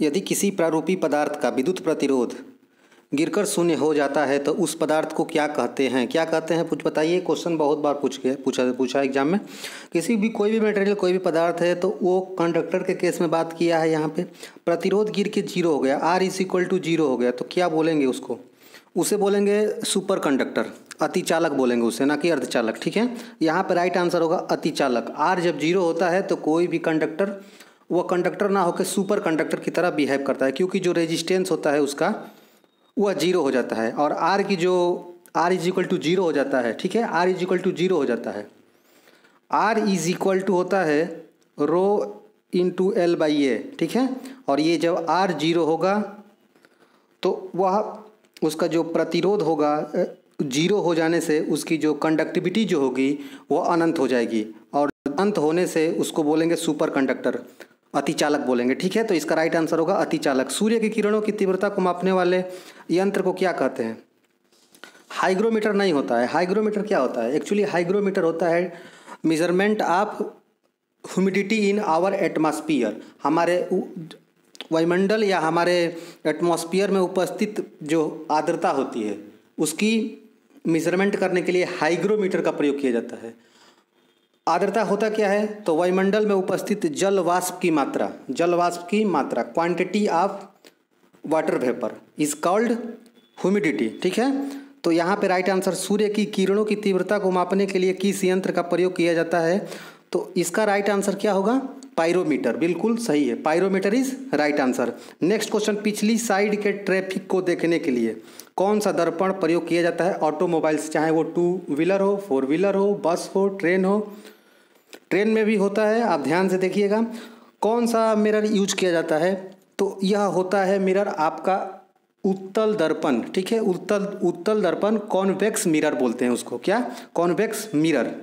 यदि किसी प्रारूपी पदार्थ का विद्युत प्रतिरोध गिरकर शून्य हो जाता है तो उस पदार्थ को क्या कहते हैं? क्या कहते हैं कुछ बताइए। क्वेश्चन बहुत बार पूछा एग्जाम में। किसी भी कोई भी मटेरियल कोई भी पदार्थ है तो वो कंडक्टर के केस में बात किया है। यहाँ पे प्रतिरोध गिर के जीरो हो गया, R = 0 हो गया, तो क्या बोलेंगे उसको? उसे बोलेंगे सुपर कंडक्टर, अतिचालक बोलेंगे उसे, ना कि अर्धचालक। ठीक है, यहाँ पे राइट आंसर होगा अतिचालक। R जब 0 होता है तो कोई भी कंडक्टर वह कंडक्टर ना होकर सुपर कंडक्टर की तरह बिहेव करता है, क्योंकि जो रेजिस्टेंस होता है उसका वह 0 हो जाता है। और R की जो R = 0 हो जाता है। ठीक है, R = 0 हो जाता है। R = होता है ρ×L/A। ठीक है, और ये जब R 0 होगा तो वह उसका जो प्रतिरोध होगा 0 हो जाने से उसकी जो कंडक्टिविटी जो होगी वो अनंत हो जाएगी, और अनंत होने से उसको बोलेंगे सुपर कंडक्टर, अतिचालक बोलेंगे। ठीक है, तो इसका राइट आंसर होगा अतिचालक। सूर्य की किरणों की तीव्रता को मापने वाले यंत्र को क्या कहते हैं? हाइग्रोमीटर नहीं होता है। हाइग्रोमीटर क्या होता है? एक्चुअली हाइग्रोमीटर होता है measurement of humidity in our atmosphere. हमारे वायुमंडल या हमारे एटमॉस्फियर में उपस्थित जो आर्द्रता होती है उसकी मेजरमेंट करने के लिए हाइग्रोमीटर का प्रयोग किया जाता है। आर्द्रता होता क्या है? तो वायुमंडल में उपस्थित जल वाष्प की मात्रा, quantity of water vapour is called humidity. ठीक है, तो यहाँ पे राइट आंसर सूर्य की किरणों की तीव्रता को मापने के लिए किस यंत्र का प्रयोग किया जाता है? तो इसका राइट आंसर क्या होगा? पायरोमीटर। बिल्कुल सही है, pyrometer is right answer. Next question, पिछली साइड के ट्रैफिक को देखने के लिए कौन सा दर्पण प्रयोग किया जाता है? ऑटोमोबाइल्स, चाहे वो 2 व्हीलर हो, 4 व्हीलर हो, बस हो, ट्रेन हो। ट्रेन में भी होता है, आप ध्यान से देखिएगा। कौन सा मिरर यूज किया जाता है? तो यह होता है मिरर आपका उत्तल दर्पण। ठीक है, उत्तल दर्पण, कॉन्वेक्स मिरर बोलते हैं उसको। क्या? Convex mirror.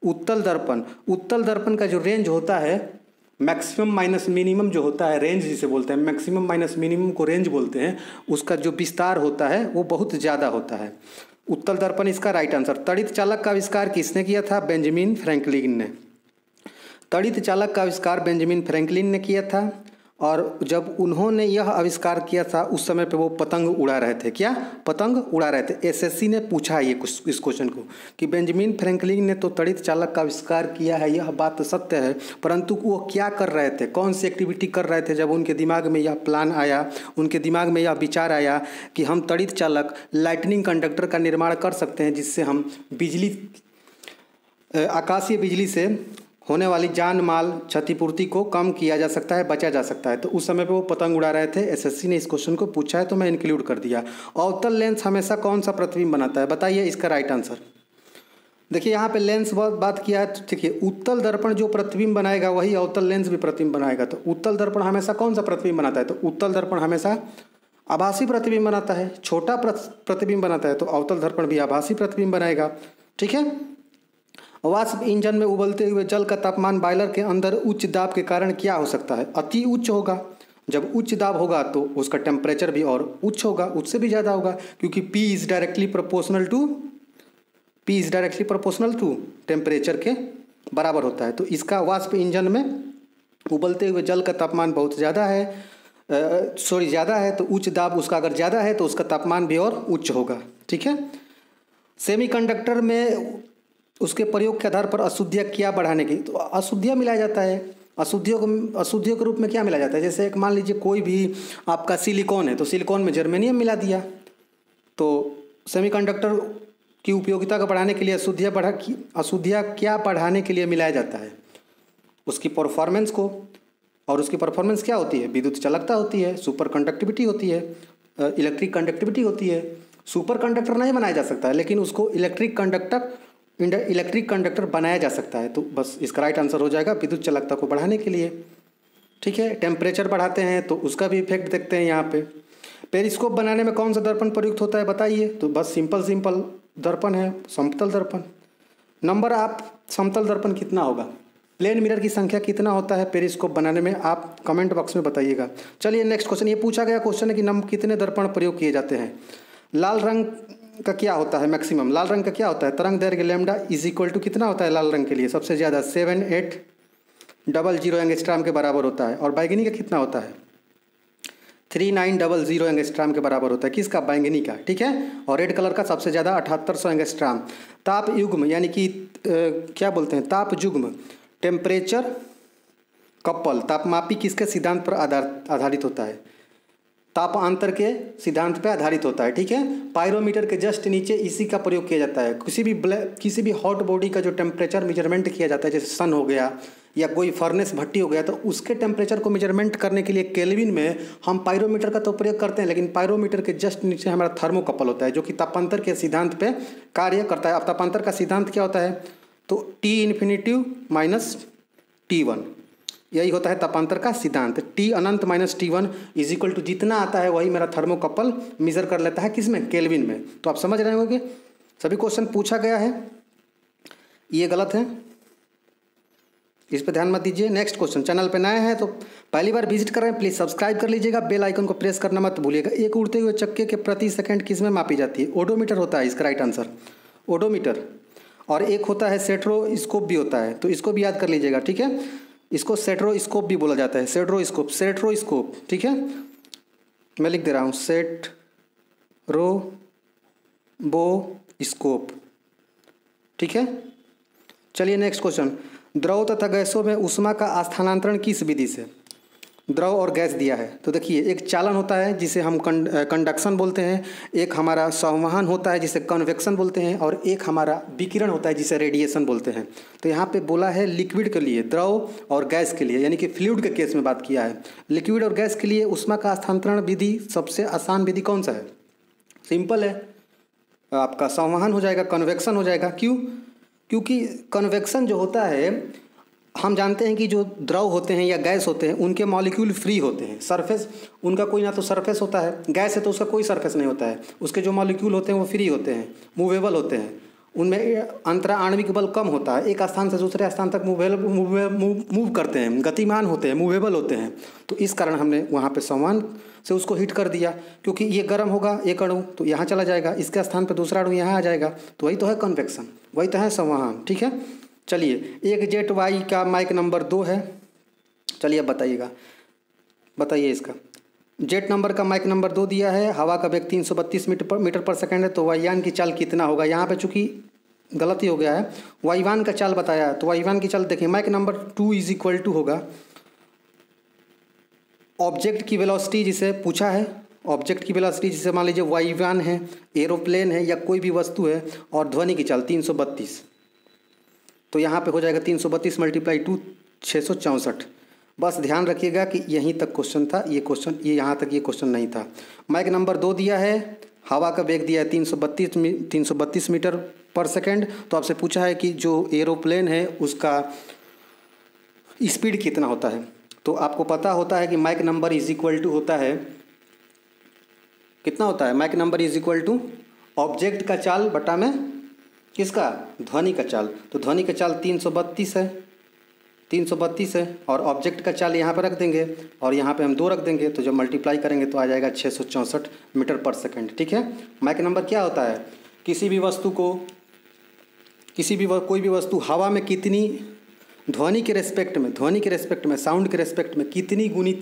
उत्तल दर्पण का जो रेंज होता है, मैक्सिमम माइनस मिनिमम जो होता है, रेंज जिसे बोलते हैं, मैक्सिमम माइनस मिनिमम को रेंज बोलते हैं, उसका जो विस्तार होता है वो बहुत ज़्यादा होता है। उत्तल दर्पण इसका राइट आंसर। तड़ित चालक का आविष्कार किसने किया था? बेंजामिन फ्रैंकलिन ने। तड़ित चालक का आविष्कार बेंजामिन फ्रैंकलिन ने किया था, और जब उन्होंने यह आविष्कार किया था उस समय पे वो पतंग उड़ा रहे थे। क्या? पतंग उड़ा रहे थे। एसएससी ने पूछा है इस क्वेश्चन को कि बेंजामिन फ्रैंकलिन ने तो तड़ित चालक का आविष्कार किया है, यह बात सत्य है, परंतु वो क्या कर रहे थे, कौन सी एक्टिविटी कर रहे थे जब उनके दिमाग में यह प्लान आया, उनके दिमाग में यह विचार आया कि हम तड़ित चालक लाइटनिंग कंडक्टर का निर्माण कर सकते हैं, जिससे हम बिजली, आकाशीय बिजली से होने वाली जान माल क्षतिपूर्ति को कम किया जा सकता है, बचा जा सकता है। तो उस समय पे वो पतंग उड़ा रहे थे। एसएससी ने इस क्वेश्चन को पूछा है तो मैं इंक्लूड कर दिया। अवतल लेंस हमेशा कौन सा प्रतिबिंब बनाता है? बताइए इसका राइट आंसर। देखिए यहाँ पे लेंस बात किया है, तो देखिए उत्तल दर्पण जो प्रतिबिंब बनाएगा वही अवतल लेंस भी प्रतिबिंब बनाएगा। तो उत्तल दर्पण हमेशा कौन सा प्रतिबिंब बनाता है? तो उत्तल दर्पण हमेशा आभासी प्रतिबिंब बनाता है, छोटा प्रतिबिंब बनाता है, तो अवतल दर्पण भी आभासी प्रतिबिंब बनाएगा। ठीक है, वाष्प इंजन में उबलते हुए जल का तापमान बॉयलर के अंदर उच्च दाब के कारण क्या हो सकता है? अति उच्च होगा। जब उच्च दाब होगा तो उसका टेम्परेचर भी और उच्च होगा, उससे भी ज़्यादा होगा, क्योंकि P is directly proportional to temperature के बराबर होता है। तो इसका वाष्प इंजन में उबलते हुए जल का तापमान बहुत ज़्यादा है, ज़्यादा है, तो उच्च दाब उसका अगर ज़्यादा है तो उसका तापमान भी और उच्च होगा। ठीक है, सेमीकंडक्टर में उसके प्रयोग के आधार पर अशुद्धियाँ क्या बढ़ाने की? तो अशुद्धियाँ मिलाया जाता है। अशुद्धियों के रूप में क्या मिलाया जाता है? जैसे एक मान लीजिए कोई भी आपका सिलिकॉन है तो सिलिकॉन में जर्मेनियम मिला दिया, तो सेमीकंडक्टर की उपयोगिता को बढ़ाने के लिए अशुद्धियाँ क्या बढ़ाने के लिए मिलाया जाता है? उसकी परफॉर्मेंस को, और उसकी परफॉर्मेंस क्या होती है? विद्युत चालकता होती है, सुपर कंडक्टिविटी होती है, इलेक्ट्रिक कंडक्टिविटी होती है। सुपर कंडक्टर नहीं बनाया जा सकता है, लेकिन उसको इलेक्ट्रिक कंडक्टर बनाया जा सकता है। तो बस इसका राइट आंसर हो जाएगा विद्युत चालकता को बढ़ाने के लिए। ठीक है, टेम्परेचर बढ़ाते हैं तो उसका भी इफेक्ट देखते हैं यहाँ पे। पेरिस्कोप बनाने में कौन सा दर्पण प्रयुक्त होता है? बताइए। तो बस सिंपल दर्पण है, समतल दर्पण। नंबर ऑफ समतल दर्पण कितना होगा? प्लेन मिरर की संख्या कितना होता है पेरिस्कोप बनाने में? आप कमेंट बॉक्स में बताइएगा। चलिए नेक्स्ट क्वेश्चन, ये पूछा गया क्वेश्चन है कि कितने दर्पण प्रयोग किए जाते हैं? लाल रंग का क्या होता है? मैक्सिमम लाल रंग का क्या होता है? तरंग दैर्घ्य लैम्डा इज इक्वल टू कितना होता है लाल रंग के लिए? सबसे ज़्यादा 7800 एंगस्ट्रॉम के बराबर होता है। और बैगनी का कितना होता है? 3900 एंगस्ट्राम के बराबर होता है। किसका? बैंगनी का, ठीक है। और रेड कलर का सबसे ज़्यादा 7800 एंगस्ट्राम। ताप युग्म यानी कि क्या बोलते हैं, ताप युग्म टेम्परेचर कपल, तापमापी किसके सिद्धांत पर आधारित होता है? तापांतर के सिद्धांत पर आधारित होता है, ठीक है। पायरोमीटर के जस्ट नीचे इसी का प्रयोग किया जाता है। किसी भी हॉट बॉडी का जो टेम्परेचर मेजरमेंट किया जाता है, जैसे सन हो गया या कोई फर्नेस भट्टी हो गया, तो उसके टेम्परेचर को मेजरमेंट करने के लिए केल्विन में हम पायरोमीटर का तो प्रयोग करते हैं, लेकिन पायरोमीटर के जस्ट नीचे हमारा थर्मोकपल होता है जो कि तापांतर के सिद्धांत पे कार्य करता है। अब तापांतर का सिद्धांत क्या होता है? तो T∞ - T1, यही होता है तापांतर का सिद्धांत। T अनंत - T1 = जितना आता है वही मेरा थर्मोकपल मेजर कर लेता है, किसमें? केल्विन में। तो आप समझ रहे होंगे, सभी क्वेश्चन पूछा गया है, ये गलत है, इस पर ध्यान मत दीजिए। नेक्स्ट क्वेश्चन, चैनल पे नए हैं तो पहली बार विजिट कर रहे हैं, प्लीज़ सब्सक्राइब कर लीजिएगा, बेल आइकन को प्रेस करना मत भूलिएगा। एक उड़ते हुए चक्के के प्रति सेकंड किस में मापी जाती है? ओडोमीटर होता है इसका राइट आंसर, ओडोमीटर। और एक होता है सेट्रोस्कोप भी होता है, तो इसको भी याद कर लीजिएगा, ठीक है। इसको सेट्रोस्कोप भी बोला जाता है, सेट्रोस्कोप, ठीक है। मैं लिख दे रहा हूँ, सेट्रोस्कोप, ठीक है। चलिए नेक्स्ट क्वेश्चन, द्रव तथा गैसों में ऊष्मा का स्थानांतरण किस विधि से? द्रव और गैस दिया है, तो देखिए एक चालन होता है जिसे हम कंडक्शन बोलते हैं, एक हमारा संवहन होता है जिसे कन्वेक्शन बोलते हैं, और एक हमारा विकिरण होता है जिसे रेडिएशन बोलते हैं। तो यहाँ पे बोला है लिक्विड के लिए, द्रव और गैस के लिए, यानी कि फ्लूइड के केस में बात किया है। लिक्विड और गैस के लिए ऊष्मा का स्थानांतरण विधि सबसे आसान विधि कौन सा है? सिंपल है, आपका संवहन हो जाएगा, कन्वेक्शन हो जाएगा। क्यों? क्योंकि कन्वेक्शन जो होता है, हम जानते हैं कि जो द्रव होते हैं या गैस होते हैं उनके मॉलिक्यूल फ्री होते हैं, सरफेस उनका कोई ना तो सरफेस होता है, गैस है तो उसका कोई सरफेस नहीं होता है, उसके जो मॉलिक्यूल होते हैं वो फ्री होते हैं, मूवेबल होते हैं, उनमें अंतरा आणविक बल कम होता है, एक स्थान से दूसरे स्थान तक मूव करते हैं, गतिमान होते हैं, मूवेबल होते हैं। तो इस कारण हमने वहाँ पे संवहन से उसको हीट कर दिया, क्योंकि ये गर्म होगा एक अणु तो यहाँ चला जाएगा, इसके स्थान पर दूसरा अणु यहाँ आ जाएगा, तो वही तो है कन्वेक्शन, वही तो है संवहन, ठीक है। चलिए, एक जेट वाई का माइक नंबर 2 है, चलिए अब बताइए इसका। जेट नंबर का माइक नंबर 2 दिया है, हवा का वेग 332 मीटर पर सेकंड है, तो वायुयान की चाल कितना होगा? यहाँ पे चूंकि गलती हो गया है, वायुयान का चाल बताया, तो वायुयान की चाल देखिए, माइक नंबर 2 = होगा ऑब्जेक्ट की वेलोसिटी जिसे पूछा है, ऑब्जेक्ट की वेलोसिटी जिसे मान लीजिए वायुयान है, एरोप्लेन है या कोई भी वस्तु है, और ध्वनि की चाल 332, तो यहाँ पे हो जाएगा 332 × 2 664। बस ध्यान रखिएगा कि यहीं तक क्वेश्चन था, ये यहाँ तक ये क्वेश्चन नहीं था। माइक नंबर 2 दिया है, हवा का वेग दिया है 332 मीटर पर सेकंड, तो आपसे पूछा है कि जो एरोप्लेन है उसका स्पीड कितना होता है। तो आपको पता होता है कि माइक नंबर = होता है, कितना होता है? माइक नंबर = ऑब्जेक्ट का चाल बटा में किसका? ध्वनि का चाल। तो ध्वनि का चाल 332 है, और ऑब्जेक्ट का चाल यहाँ पर रख देंगे और यहाँ पे हम 2 रख देंगे, तो जब मल्टीप्लाई करेंगे तो आ जाएगा 664 मीटर पर सेकंड, ठीक है। माइक नंबर क्या होता है? कोई भी वस्तु हवा में कितनी, ध्वनि के रेस्पेक्ट में, साउंड के रेस्पेक्ट में कितनी गुनी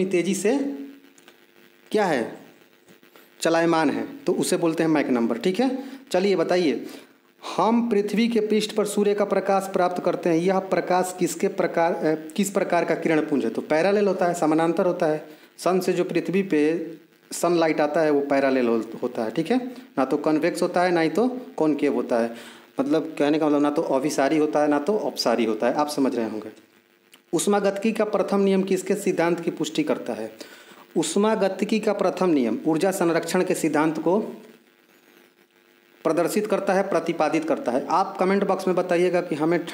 तेजी से क्या है? चलायमान है, तो उसे बोलते हैं माइक नंबर, ठीक है। चलिए बताइए, हम पृथ्वी के पृष्ठ पर सूर्य का प्रकाश प्राप्त करते हैं, यह प्रकाश किस प्रकार का किरण पुंज है? तो पैरेलल होता है, समानांतर होता है। सन से जो पृथ्वी पे सनलाइट आता है वो पैरेलल होता है, ठीक है। ना तो कन्वेक्स होता है, ना ही तो कॉनकेव होता है, मतलब कहने का मतलब ना तो अभिसारी होता है ना तो अपसारी होता है, आप समझ रहे होंगे। ऊष्मागतिकी का प्रथम नियम किसके सिद्धांत की पुष्टि करता है? ऊष्मागतिकी का प्रथम नियम ऊर्जा संरक्षण के सिद्धांत को प्रदर्शित करता है, प्रतिपादित करता है। आप कमेंट बॉक्स में बताइएगा कि हमें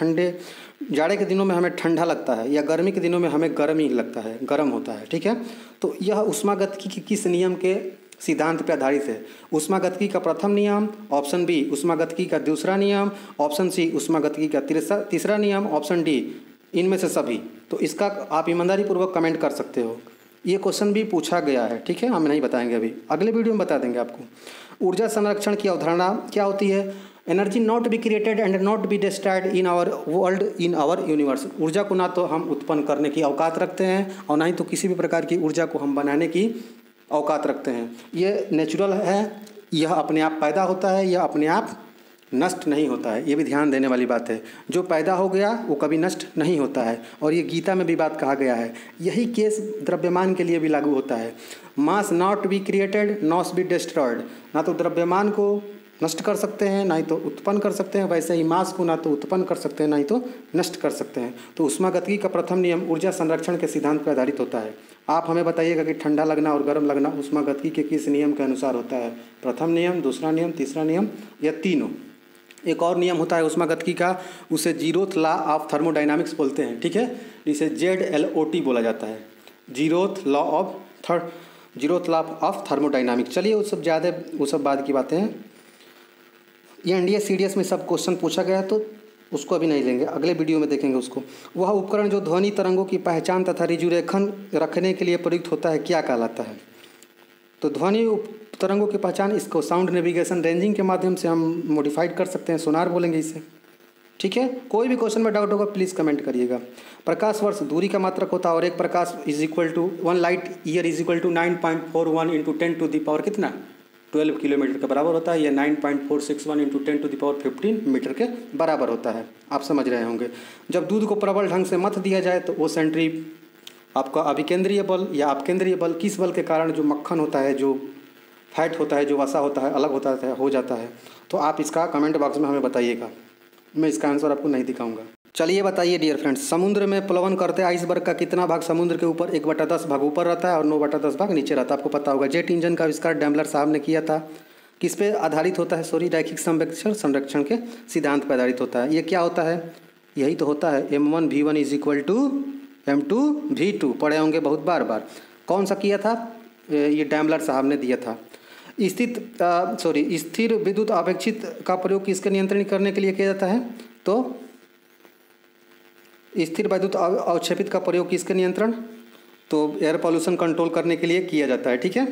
जाड़े के दिनों में हमें ठंडा लगता है या गर्मी के दिनों में हमें गर्म ही लगता है, गर्म होता है, ठीक है। तो यह ऊष्मागतिकी के किस नियम के सिद्धांत पर आधारित है? ऊष्मागतिकी का प्रथम नियम, ऑप्शन बी ऊष्मागतिकी का दूसरा नियम, ऑप्शन सी ऊष्मागतिकी का तीसरा नियम, ऑप्शन डी इनमें से सभी। तो इसका आप ईमानदारी पूर्वक कमेंट कर सकते हो। ये क्वेश्चन भी पूछा गया है, ठीक है, हम नहीं बताएंगे, अभी अगले वीडियो में बता देंगे आपको। ऊर्जा संरक्षण की अवधारणा क्या होती है? Energy not be created and not be destroyed in our world in our universe. ऊर्जा को ना तो हम उत्पन्न करने की औकात रखते हैं और ना ही तो किसी भी प्रकार की ऊर्जा को हम बनाने की औकात रखते हैं। ये नेचुरल है, यह अपने आप पैदा होता है, यह अपने आप नष्ट नहीं होता है। ये भी ध्यान देने वाली बात है, जो पैदा हो गया वो कभी नष्ट नहीं होता है। और ये गीता में भी बात कहा गया है। यही केस द्रव्यमान के लिए भी लागू होता है। मास not be created not be destroyed. ना तो द्रव्यमान को नष्ट कर सकते हैं ना ही तो उत्पन्न कर सकते हैं, वैसे ही मास को ना तो उत्पन्न कर सकते हैं ना ही तो नष्ट कर सकते हैं। तो ऊष्मागतिकी का प्रथम नियम ऊर्जा संरक्षण के सिद्धांत पर आधारित होता है। आप हमें बताइएगा कि ठंडा लगना और गर्म लगना ऊष्मागतिकी के किस नियम के अनुसार होता है? प्रथम नियम, दूसरा नियम, तीसरा नियम या तीनों? एक और नियम होता है ऊष्मागतिकी का, उसे जीरोथ लॉ ऑफ थर्मोडायनामिक्स बोलते हैं, ठीक है, इसे ZLOT बोला जाता है, जीरोथ लॉ ऑफ थर्मोडायनामिक्स। चलिए वो सब बाद की बातें हैं। ये NDA CDS में सब क्वेश्चन पूछा गया है तो उसको अभी नहीं लेंगे, अगले वीडियो में देखेंगे उसको। वह उपकरण जो ध्वनि तरंगों की पहचान तथा रिजुरेखन रखने के लिए प्रयुक्त होता है क्या कहलाता है? तो ध्वनि तरंगों की पहचान, इसको साउंड नेविगेशन रेंजिंग के माध्यम से हम मॉडिफाइड कर सकते हैं, सोनार बोलेंगे इसे, ठीक है। कोई भी क्वेश्चन में डाउट होगा प्लीज़ कमेंट करिएगा। प्रकाश वर्ष दूरी का मात्रक होता है और एक प्रकाश is equal to 1 light year is equal to 9.41 into 10 to the power कितना 12 किलोमीटर के बराबर होता है। यह 9.461 into 10 to the power 15 metre के बराबर होता है। आप समझ रहे होंगे। जब दूध को प्रबल ढंग से मथ दिया जाए तो वो सेंट्री आपका अभिकेंद्रीय बल या अपकेंद्रीय बल, किस बल के कारण जो मक्खन होता है, जो फैट होता है, जो वसा होता है, अलग होता है, हो जाता है। तो आप इसका कमेंट बॉक्स में हमें बताइएगा, मैं इसका आंसर आपको नहीं दिखाऊंगा। चलिए बताइए डियर फ्रेंड्स, समुद्र में प्लवन करते आइसबर्ग का कितना भाग समुद्र के ऊपर 1/10 भाग ऊपर रहता है और 9/10 भाग नीचे रहता है? आपको पता होगा। जेट इंजन का आविष्कार डैमलर साहब ने किया था। किस पे आधारित होता है? सॉरी, रैखिक संवेक्षण संरक्षण के सिद्धांत पर आधारित होता है। ये क्या होता है? यही तो होता है M1V1 is equal to M2V2। पढ़े होंगे बहुत बार। कौन सा किया था? ये डैमलर साहब ने दिया था। स्थिर विद्युत अपेक्षित का प्रयोग किसके नियंत्रण करने के लिए किया जाता है? तो स्थिर विद्युत अवक्षेपित का प्रयोग किसके नियंत्रण? तो एयर पॉल्यूशन कंट्रोल करने के लिए किया जाता है, ठीक है।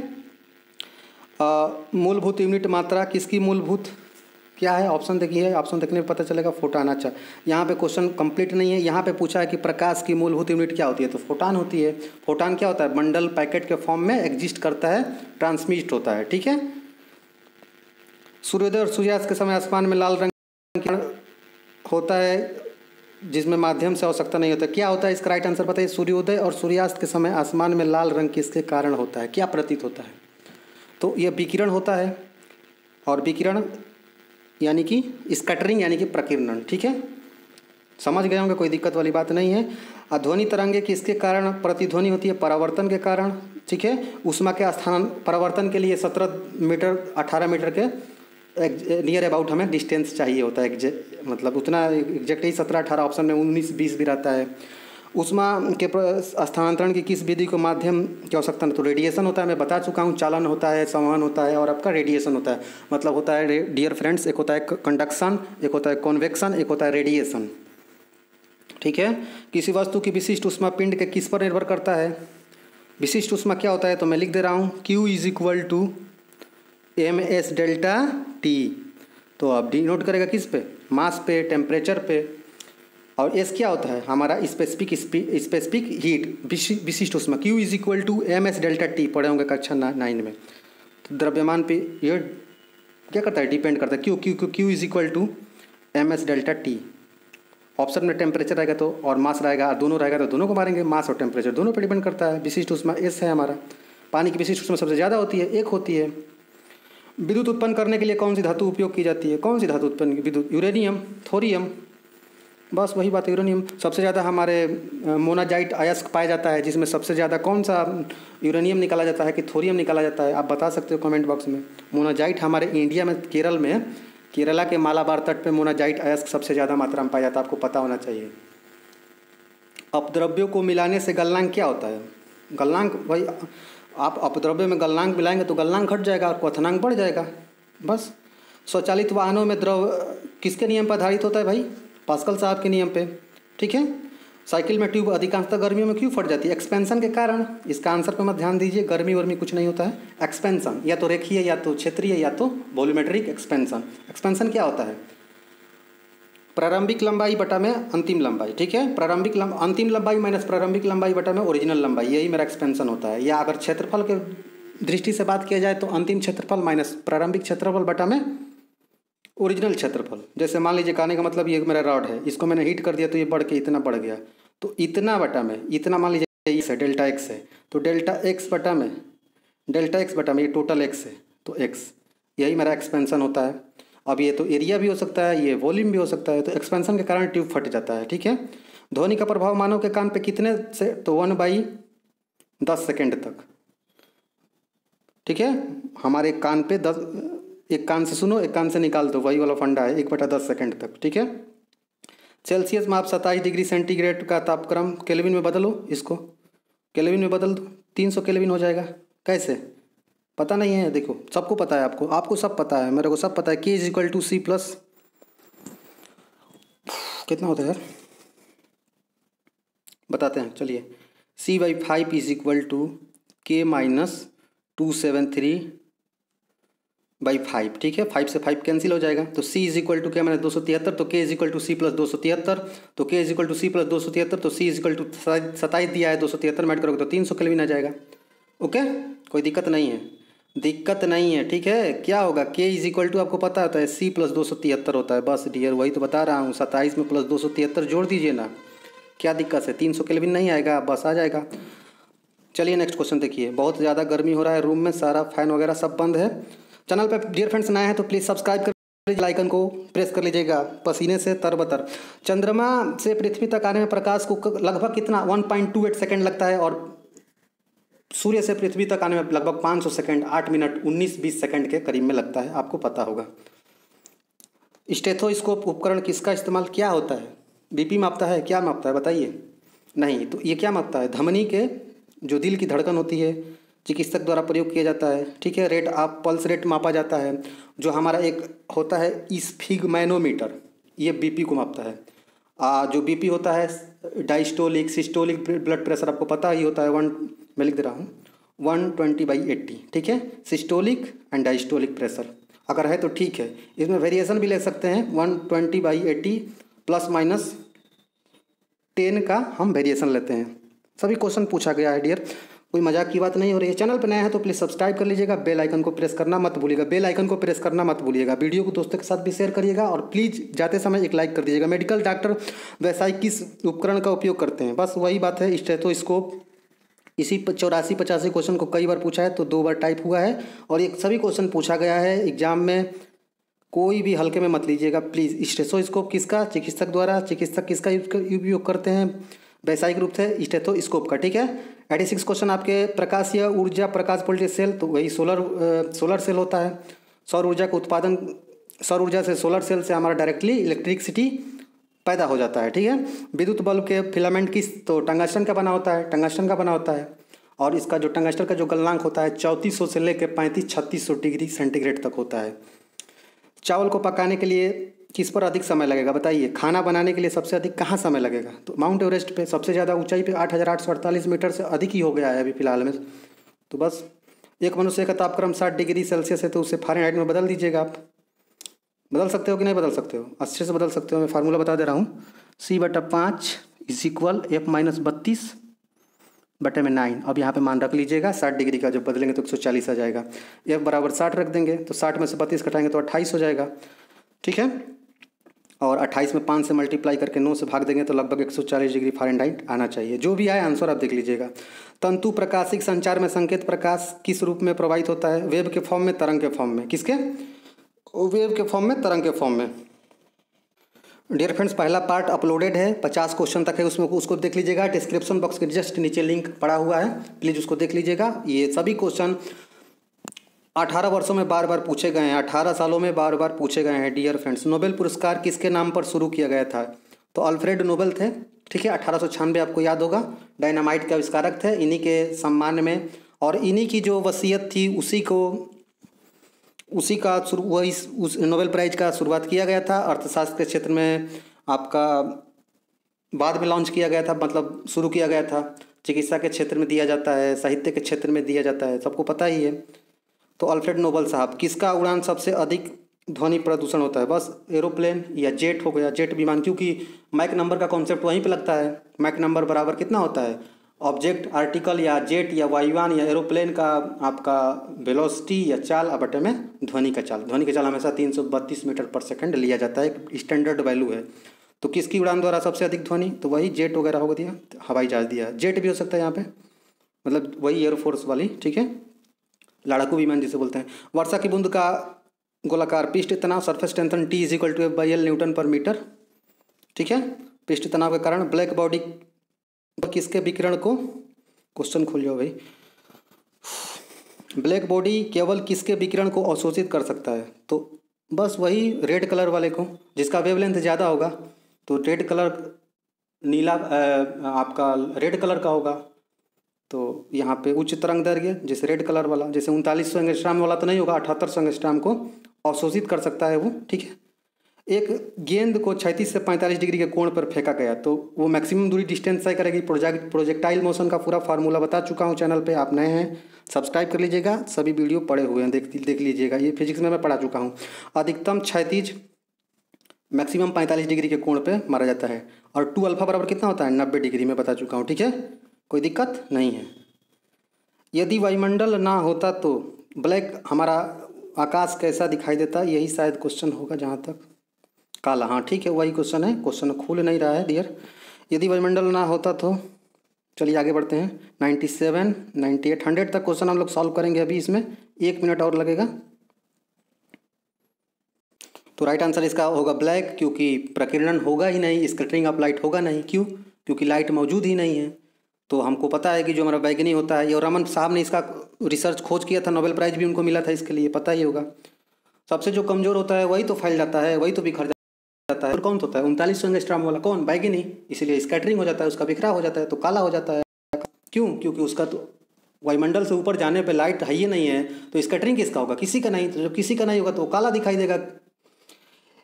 मूलभूत यूनिट मात्रा किसकी मूलभूत क्या है? ऑप्शन देखिए, ऑप्शन देखने में पता चलेगा। फोटान। अच्छा, यहाँ पे क्वेश्चन कंप्लीट नहीं है। यहाँ पे पूछा है कि प्रकाश की मूलभूत यूनिट क्या होती है, तो फोटान होती है। फोटान क्या होता है? बंडल पैकेट के फॉर्म में एग्जिस्ट करता है, ट्रांसमिट होता है, ठीक है। सूर्योदय और सूर्यास्त के समय आसमान में लाल रंग होता है जिसमें माध्यम से आवश्यकता नहीं होता। क्या होता है इसका राइट आंसर बताइए? सूर्योदय और सूर्यास्त के समय आसमान में लाल रंग किसके कारण होता है? क्या प्रतीत होता है? तो यह विकिरण होता है। और विकिरण यानी कि स्कैटरिंग यानी कि प्रकीर्णन, ठीक है। समझ गए होंगे, कोई दिक्कत वाली बात नहीं है। ध्वनि तरंगे किसके कारण प्रतिध्वनि होती है? परावर्तन के कारण, ठीक है। ऊष्मा के स्थान परिवर्तन के लिए 17 मीटर 18 मीटर के नियर अबाउट हमें डिस्टेंस चाहिए होता है। मतलब उतना एग्जैक्ट ही 17 18, ऑप्शन में 19 20 भी रहता है। ऊष्मा के स्थानांतरण की किस विधि को माध्यम की आवश्यकता है? तो रेडिएशन होता है, मैं बता चुका हूँ। चालन होता है, संवहन होता है और आपका रेडिएशन होता है। मतलब होता है डियर फ्रेंड्स, एक होता है कंडक्शन, एक होता है कॉन्वेक्शन, एक होता है रेडिएशन, ठीक है। किसी वस्तु की विशिष्ट ऊष्मा पिंड के किस पर निर्भर करता है? विशिष्ट ऊष्मा क्या होता है? तो मैं लिख दे रहा हूँ, Q is equal to MS delta T। तो आप डिनोट करेगा किस पे? मास पे, टेम्परेचर पे। और S क्या होता है? हमारा स्पेसिफिक हीट, विशिष्ट ऊष्मा। Q is equal to MS delta T। पढ़े होंगे कक्षा 9 में। तो द्रव्यमान पे ये क्या करता है? डिपेंड करता है। Q is equal to MS delta T। Option में टेम्परेचर रहेगा तो और मास रहेगा, दोनों रहेगा तो दोनों को मारेंगे। मास और टेम्परेचर दोनों पर डिपेंड करता है। विशिष्ट ऊष्मा S है हमारा। पानी की विशिष्ट ऊष्मा सबसे ज़्यादा होती है, 1 होती है। विद्युत उत्पन्न करने के लिए कौन सी धातु उपयोग की जाती है? कौन सी धातु उत्पन्न? विद्युत यूरेनियम, थोरियम, बस वही बात है, यूरेनियम। सबसे ज़्यादा हमारे मोनाजाइट अयस्क पाया जाता है, जिसमें सबसे ज़्यादा कौन सा यूरेनियम निकाला जाता है कि थोरियम निकाला जाता है? आप बता सकते हो कमेंट बॉक्स में। मोनाजाइट हमारे इंडिया में, केरल में, केरला के मालाबार तट पे मोनाजाइट अयस्क सबसे ज़्यादा मात्रा में पाया जाता है, आपको पता होना चाहिए। अपद्रव्यों को मिलाने से गलनांक क्या होता है? गलनांक भाई, आप अपद्रव्य में गलनांक मिलाएंगे तो गलनांक घट जाएगा और क्वथनांक बढ़ जाएगा, बस। स्वचालित वाहनों में द्रव किसके नियम पर आधारित होता है भाई? पास्कल साहब के नियम पे, ठीक है। साइकिल में ट्यूब अधिकांशतः गर्मियों में क्यों फट जाती है? एक्सपेंशन के कारण। इसका आंसर पर मत ध्यान दीजिए, गर्मी वर्मी कुछ नहीं होता है। एक्सपेंशन या तो रेखीय या तो क्षेत्रीय या तो वॉल्यूमेट्रिक एक्सपेंशन। एक्सपेंशन क्या होता है? प्रारंभिक लंबाई बटा में अंतिम लंबाई, ठीक है। अंतिम लंबाई माइनस प्रारंभिक लंबाई बटा में ओरिजिनल लंबाई, यही मेरा एक्सपेंशन होता है। या अगर क्षेत्रफल के दृष्टि से बात किया जाए तो अंतिम क्षेत्रफल माइनस प्रारंभिक क्षेत्रफल बटा में ओरिजिनल क्षेत्रफल। जैसे मान लीजिए कहने का मतलब ये मेरा रॉड है, इसको मैंने हीट कर दिया तो ये बढ़ के इतना बढ़ गया, तो इतना बटा में इतना मान लीजिए एक्स है, डेल्टा एक्स है, तो डेल्टा एक्स बटा में ये टोटल एक्स है तो एक्स, यही मेरा एक्सपेंशन होता है। अब ये तो एरिया भी हो सकता है, ये वॉल्यूम भी हो सकता है, तो एक्सपेंशन के कारण ट्यूब फट जाता है, ठीक है। ध्वनि का प्रभाव मानव के कान पे कितने से, तो 1/10 सेकेंड तक, ठीक है। हमारे कान पे 10, एक कान से सुनो एक कान से निकाल दो, वही वाला फंडा है, 1/10 सेकेंड तक, ठीक है। सेल्सियस में आप 27 डिग्री सेंटीग्रेड का तापक्रम केल्विन में बदलो, इसको केल्विन में बदल दो, 300 केल्विन हो जाएगा। कैसे? पता नहीं है? देखो सबको पता है, आपको सब पता है, मेरे को सब पता है। K = C प्लस कितना होता है यार, बताते हैं चलिए। C/5 = K - 273/5, ठीक है। 5 से 5 कैंसिल हो जाएगा, तो C = क्या, मैंने 273, तो K = C + 273, तो K = C + 273, तो C = 27 दिया है, 273 में ऐड करोगे तो 300 केल्विन आ जाएगा। ओके, कोई दिक्कत नहीं है, ठीक है। क्या होगा? K = आपको पता होता है C + 273 होता है, बस डियर वही तो बता रहा हूँ। 27 में प्लस 273 जोड़ दीजिए ना, क्या दिक्कत है? 300 केल्विन नहीं आएगा, बस आ जाएगा। चलिए नेक्स्ट क्वेश्चन देखिए। बहुत ज़्यादा गर्मी हो रहा है रूम में, सारा फैन वगैरह सब बंद है। चैनल पर डियर फ्रेंड्स नए हैं तो प्लीज़ सब्सक्राइब कर लीजिए, आइकन को प्रेस कर लीजिएगा। पसीने से तरबतर। चंद्रमा से पृथ्वी तक आने में प्रकाश को लगभग कितना 1.28 सेकेंड लगता है, और सूर्य से पृथ्वी तक आने में लगभग 500 सेकेंड, 8 मिनट 19-20 सेकेंड के करीब में लगता है, आपको पता होगा। स्टेथोस्कोप उपकरण किसका इस्तेमाल क्या होता है? बीपी मापता है, क्या मापता है बताइए? नहीं, तो ये क्या मापता है? धमनी के जो दिल की धड़कन होती है, चिकित्सक द्वारा प्रयोग किया जाता है, ठीक है। रेट आप पल्स रेट मापा जाता है। जो हमारा एक होता है स्फिग्मैनोमीटर, ये बीपी को मापता है। जो बीपी होता है डायस्टोलिक सिस्टोलिक ब्लड प्रेशर आपको पता ही होता है, मैं लिख दे रहा हूँ 120/80, ठीक है। सिस्टोलिक एंड डायस्टोलिक प्रेशर अगर है तो ठीक है, इसमें वेरिएशन भी ले सकते हैं। 120/80 ±10 का हम वेरिएशन लेते हैं। सभी क्वेश्चन पूछा गया है डियर, कोई मजाक की बात नहीं हो रही है। चैनल पर नया है तो प्लीज़ सब्सक्राइब कर लीजिएगा, बेल आइकन को प्रेस करना मत भूलिएगा, वीडियो को दोस्तों के साथ भी शेयर करिएगा, और प्लीज़ जाते समय एक लाइक कर दीजिएगा। मेडिकल डॉक्टर व्यावसायिक किस उपकरण का उपयोग करते हैं? बस वही बात है, स्टेथोस्कोप। इसी 84-85 क्वेश्चन को कई बार पूछा है, तो 2 बार टाइप हुआ है, और ये सभी क्वेश्चन पूछा गया है एग्जाम में, कोई भी हल्के में मत लीजिएगा प्लीज़। स्टेथोस्कोप किसका? चिकित्सक किसका उपयोग करते हैं? व्यावसायिक रूप से स्टेथोस्कोप का, ठीक है। 86 क्वेश्चन आपके प्रकाशीय ऊर्जा, प्रकाश वोल्टेज सेल, तो वही सोलर सेल होता है। सौर ऊर्जा से सोलर सेल से हमारा डायरेक्टली इलेक्ट्रिसिटी पैदा हो जाता है, ठीक है। विद्युत बल्ब के फिलामेंट किस, तो टंगस्टन का बना होता है, और इसका जो टंगस्टन का जो गलनांक होता है 3400 से लेकर 3500-3600 डिग्री सेंटीग्रेड तक होता है। चावल को पकाने के लिए किस पर अधिक समय लगेगा बताइए? खाना बनाने के लिए सबसे अधिक कहाँ समय लगेगा? तो माउंट एवरेस्ट पे सबसे ज़्यादा ऊंचाई पे 8848 मीटर से अधिक ही हो गया है अभी फिलहाल में। तो बस एक मनुष्य का तापक्रम 60 डिग्री सेल्सियस है, तो उसे फ़ारेनहाइट में बदल दीजिएगा। आप बदल सकते हो कि नहीं बदल सकते हो? अच्छे से बदल सकते हो, मैं फार्मूला बता दे रहा हूँ। C/5 = F-32/9। अब यहाँ पे मान रख लीजिएगा 60 डिग्री का, जब बदलेंगे तो 140 आ जाएगा। F = 60 रख देंगे, तो 60 में से 32 घटाएंगे तो 28 हो जाएगा, ठीक है। और 28 में 5 से मल्टीप्लाई करके 9 से भाग देंगे तो लगभग 140 डिग्री फ़ारेनहाइट आना चाहिए। जो भी आए आंसर आप देख लीजिएगा। तंतु प्रकाशिक संचार में संकेत प्रकाश किस रूप में प्रवाहित होता है? वेव के फॉर्म में, तरंग के फॉर्म में? किसके? वेव के फॉर्म में, तरंग के फॉर्म में। डियर फ्रेंड्स पहला पार्ट अपलोडेड है, 50 क्वेश्चन तक है, उसको देख लीजिएगा। डिस्क्रिप्शन बॉक्स के जस्ट नीचे लिंक पड़ा हुआ है, प्लीज़ उसको देख लीजिएगा। ये सभी क्वेश्चन 18 वर्षों में बार बार पूछे गए हैं, 18 सालों में बार बार पूछे गए हैं। डियर फ्रेंड्स नोबेल पुरस्कार किसके नाम पर शुरू किया गया था? तो अल्फ्रेड नोबेल थे, ठीक है। 1896 आपको याद होगा, डायनामाइट के आविष्कारक थे। इन्हीं के सम्मान में, और इन्हीं की जो वसीयत थी उसी का उस नोबेल प्राइज़ का शुरुआत किया गया था। अर्थशास्त्र के क्षेत्र में आपका बाद में लॉन्च किया गया था, मतलब शुरू किया गया था। चिकित्सा के क्षेत्र में दिया जाता है, साहित्य के क्षेत्र में दिया जाता है, सबको पता ही है। तो अल्फ्रेड नोबल साहब, किसका उड़ान सबसे अधिक ध्वनि प्रदूषण होता है? बस एरोप्लेन या जेट हो गया, जेट विमान, क्योंकि मैक नंबर का कॉन्सेप्ट वहीं पे लगता है। मैक नंबर बराबर कितना होता है? ऑब्जेक्ट, आर्टिकल या जेट या वायुयान या एरोप्लेन का आपका वेलोसिटी या चाल बटे में ध्वनि का चाल। ध्वनि का चाल हमेशा 332 मीटर पर सेकंड लिया जाता है, एक स्टैंडर्ड वैल्यू है। तो किसकी उड़ान द्वारा सबसे अधिक ध्वनि? तो वही जेट वगैरह हो दिया, हवाई जहाज दिया। जेट भी हो सकता है यहाँ पे, मतलब वही एयरफोर्स वाली, ठीक है, लड़ाकू विमान जिसे बोलते हैं। वर्षा की बूंद का गोलाकार पृष्ठ तनाव, surface tension T = F/L Newton पर मीटर, ठीक है। पृष्ठ तनाव के कारण ब्लैक बॉडी किसके विकिरण को, क्वेश्चन खोल जाओ भाई, ब्लैक बॉडी केवल किसके विकिरण को अवशोषित कर सकता है? तो बस वही रेड कलर वाले को, जिसका वेवलेंथ ज़्यादा होगा। तो रेड कलर, नीला आपका रेड कलर का होगा। तो यहाँ पे उच्च तरंग दैर्घ्य, जैसे रेड कलर वाला, जैसे 3900 एंगस्ट्रॉम वाला तो नहीं होगा, 7800 एंगस्ट्रॉम को अवशोषित कर सकता है वो, ठीक है। एक गेंद को 36 से 45 डिग्री के कोण पर फेंका गया, तो वो मैक्सिमम दूरी डिस्टेंस तय करेगी। प्रोजेक्टाइल मोशन का पूरा फार्मूला बता चुका हूँ चैनल पे, आप नए हैं सब्सक्राइब कर लीजिएगा, सभी वीडियो पड़े हुए हैं, देख लीजिएगा। ये फिजिक्स में मैं पढ़ा चुका हूँ। अधिकतम क्षैतिज मैक्सिमम 45 डिग्री के कोण पे मारा जाता है, और 2α बराबर कितना होता है? 90 डिग्री में बता चुका हूँ, ठीक है, कोई दिक्कत नहीं है। यदि वायुमंडल ना होता तो ब्लैक, हमारा आकाश कैसा दिखाई देता? यही शायद क्वेश्चन होगा जहाँ तक, काला, हाँ ठीक है, वही क्वेश्चन है। क्वेश्चन खुल नहीं रहा है डियर। यदि वायुमंडल ना होता तो, चलिए आगे बढ़ते हैं। 97, 98, 100 तक क्वेश्चन हम लोग सॉल्व करेंगे अभी। इसमें 1 मिनट और लगेगा। तो राइट आंसर इसका होगा ब्लैक, क्योंकि प्रकीर्णन होगा ही नहीं, स्कैटरिंग ऑफ लाइट होगा नहीं। क्यों? क्योंकि लाइट मौजूद ही नहीं है। तो हमको पता है कि जो हमारा बैगनी होता है, ये रमन साहब ने इसका रिसर्च खोज किया था, नोबेल प्राइज़ भी उनको मिला था इसके लिए, पता ही होगा। सबसे जो कमज़ोर होता है वही तो फैल जाता है, वही तो बिखर जाता है। और कौन होता है? 3900 एंगस्ट्रॉम वाला, कौन? बैगनी। इसीलिए स्कैटरिंग हो जाता है, उसका बिखरा हो जाता है, तो काला हो जाता है। क्यों? क्योंकि उसका तो वायुमंडल से ऊपर जाने पे लाइट है ही नहीं है, तो स्कैटरिंग किसका होगा? किसी का नहीं। तो जब किसी का नहीं होगा तो काला दिखाई देगा।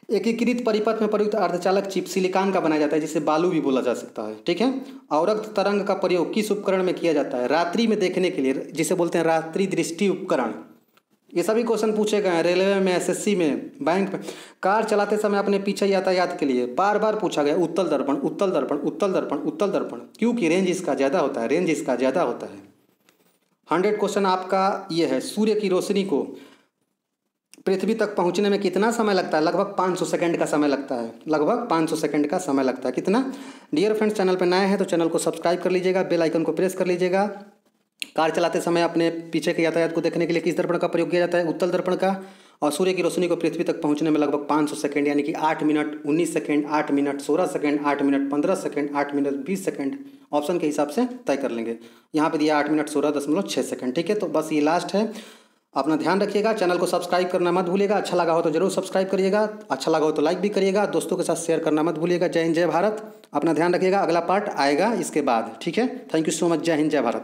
एकीकृत परिपथ में प्रयुक्त अर्धचालक चिप सिलिकॉन का बनाया जाता है, जिसे बालू भी बोला जा सकता है, ठीक है। अवरक्त तरंग का प्रयोग किस उपकरण में किया जाता है? रात्रि में देखने के लिए, जिसे बोलते हैं रात्रि दृष्टि उपकरण। ये सभी क्वेश्चन पूछे गए हैं रेलवे में, SSC में, बैंक में। कार चलाते समय अपने पीछे यातायात के लिए बार बार पूछा गया उत्तल दर्पण, उत्तल दर्पण, उत्तल दर्पण, उत्तल दर्पण, क्योंकि रेंज इसका ज़्यादा होता है, रेंज इसका ज़्यादा होता है। 100 क्वेश्चन आपका ये है, सूर्य की रोशनी को पृथ्वी तक पहुंचने में कितना समय लगता है? लगभग 500 सेकंड का समय लगता है, लगभग 500 सेकंड का समय लगता है। कितना? डियर फ्रेंड्स, चैनल पर नए हैं तो चैनल को सब्सक्राइब कर लीजिएगा, बेल आइकन को प्रेस कर लीजिएगा। कार चलाते समय अपने पीछे के यातायात को देखने के लिए किस दर्पण का प्रयोग किया जाता है? उत्तल दर्पण का। और सूर्य की रोशनी को पृथ्वी तक पहुंचने में लगभग 500 सेकंड, यानी कि 8 minute 19 second, 8 minute 16 second, 8 minute 15 second, 8 minute 20 second, option के हिसाब से तय कर लेंगे। यहाँ पे दिया 8 मिनट 16.6 सेकंड, ठीक है। तो बस ये लास्ट है, अपना ध्यान रखिएगा। चैनल को सब्सक्राइब करना मत भूलिएगा। अच्छा लगा हो तो जरूर सब्सक्राइब करिएगा, अच्छा लगा हो तो लाइक भी करिएगा, दोस्तों के साथ शेयर करना मत भूलिएगा। जय हिंद, जय भारत। अपना ध्यान रखिएगा, अगला पार्ट आएगा इसके बाद, ठीक है। Thank you so much. जय हिंद, जय भारत।